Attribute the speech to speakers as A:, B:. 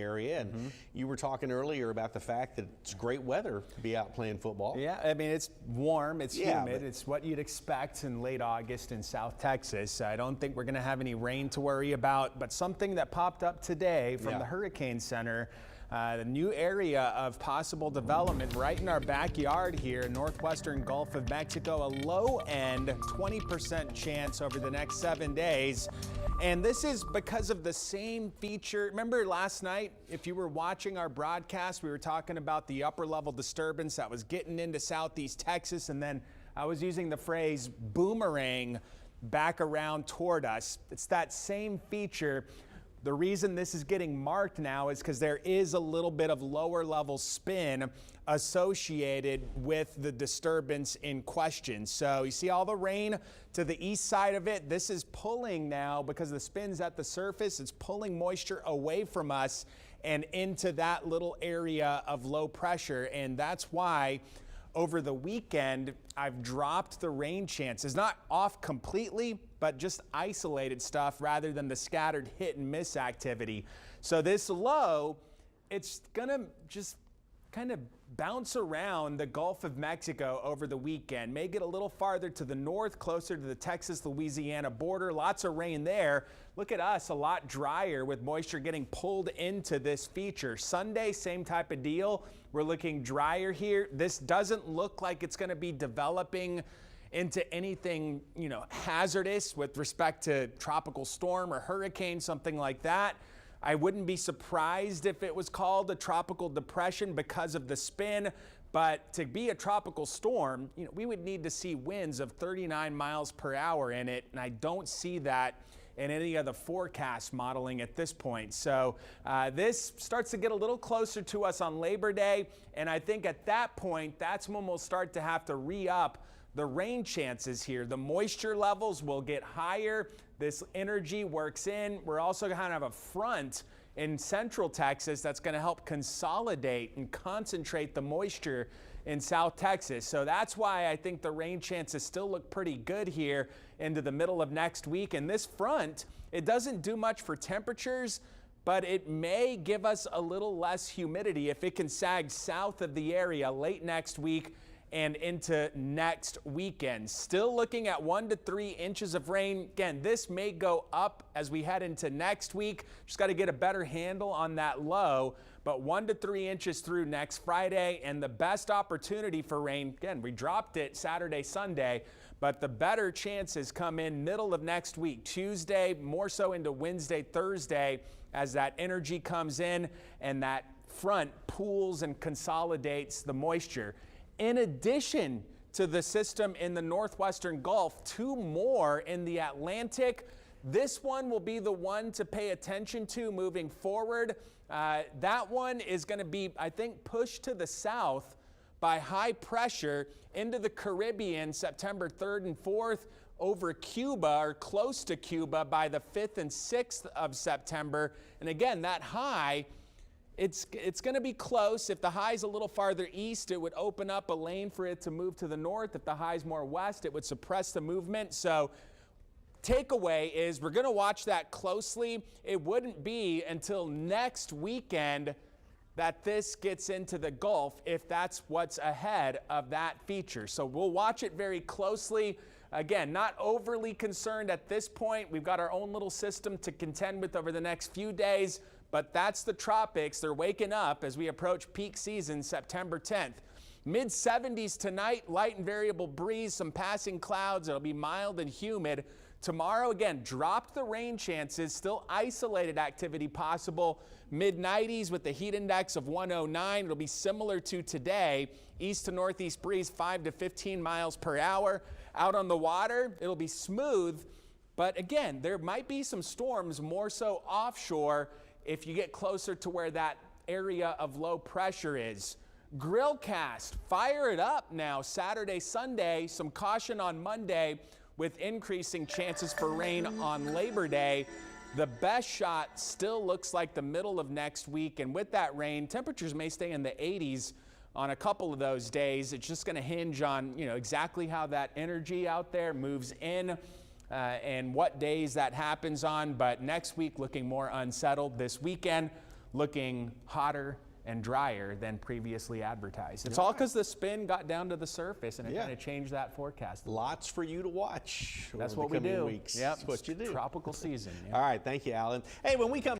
A: area, and you were talking earlier about the fact that it's great weather to be out playing football.
B: Yeah, I mean, it's warm, it's humid, it's what you'd expect in late August in South Texas. I don't think we're going to have any rain to worry about, but something that popped up today from the Hurricane Center, the new area of possible development right in our backyard here in northwestern Gulf of Mexico, a low end 20% chance over the next 7 days. And this is because of the same feature. Remember last night, if you were watching our broadcast, we were talking about the upper level disturbance that was getting into southeast Texas, and then I was using the phrase boomerang back around toward us. It's that same feature. The reason this is getting marked now is because there is a little bit of lower level spin associated with the disturbance in question. So you see all the rain to the east side of it. This is pulling now because the spin's at the surface. It's pulling moisture away from us and into that little area of low pressure. And that's why over the weekend, I've dropped the rain chances, not off completely, but just isolated stuff rather than the scattered hit and miss activity. So this low, it's gonna just kind of bounce around the Gulf of Mexico over the weekend. May get a little farther to the north, closer to the Texas-Louisiana border. Lots of rain there. Look at us, a lot drier with moisture getting pulled into this feature. Sunday, same type of deal. We're looking drier here. This doesn't look like it's going to be developing into anything, hazardous with respect to tropical storm or hurricane, something like that. I wouldn't be surprised if it was called a tropical depression because of the spin, but to be a tropical storm, we would need to see winds of 39 miles per hour in it, and I don't see that in any of the forecast modeling at this point. So this starts to get a little closer to us on Labor Day, and I think at that point, that's when we'll start to have to re-up the rain chances here. The moisture levels will get higher. This energy works in. We're also going to have a front in central Texas that's going to help consolidate and concentrate the moisture in South Texas. So that's why I think the rain chances still look pretty good here into the middle of next week. And this front, it doesn't do much for temperatures, but it may give us a little less humidity if it can sag south of the area late next week and into next weekend. Still looking at 1 to 3 inches of rain. Again, this may go up as we head into next week. Just got to get a better handle on that low, but 1 to 3 inches through next Friday. And the best opportunity for rain, again, we dropped it Saturday, Sunday, but the better chances come in middle of next week, Tuesday, more so into Wednesday, Thursday, as that energy comes in and that front pools and consolidates the moisture. In addition to the system in the northwestern Gulf, 2 more in the Atlantic. This one will be the one to pay attention to moving forward. That one is going to be, I think, pushed to the south by high pressure into the Caribbean September 3rd and 4th, over Cuba or close to Cuba by the 5th and 6th of September. And again, that high, it's going to be close. If the high's a little farther east, it would open up a lane for it to move to the north. If the high's more west, it would suppress the movement. So takeaway is we're going to watch that closely. It wouldn't be until next weekend that this gets into the Gulf if that's what's ahead of that feature. So we'll watch it very closely. Again, not overly concerned at this point. We've got our own little system to contend with over the next few days, but that's the tropics. They're waking up as we approach peak season September 10th. Mid-70s tonight, light and variable breeze, some passing clouds. It'll be mild and humid. Tomorrow, again, dropped the rain chances, still isolated activity possible. Mid-90s with the heat index of 109. It'll be similar to today. East to northeast breeze, 5 to 15 miles per hour. Out on the water, it'll be smooth. But again, there might be some storms more so offshore if you get closer to where that area of low pressure is. Grillcast, fire it up now. Saturday, Sunday, some caution on Monday with increasing chances for rain on Labor Day. The best shot still looks like the middle of next week. And with that rain, temperatures may stay in the 80s on a couple of those days. It's just going to hinge on, exactly how that energy out there moves in and what days that happens on. But next week looking more unsettled. This weekend looking hotter and drier than previously advertised. It's all because the spin got down to the surface and it kind of changed that forecast.
A: Lots for you to watch.
B: That's
A: over
B: what
A: the
B: we
A: coming
B: do.
A: Weeks.
B: Yep.
A: That's what you do.
B: Tropical season. Yep.
A: All right. Thank you, Alan. Hey, when we come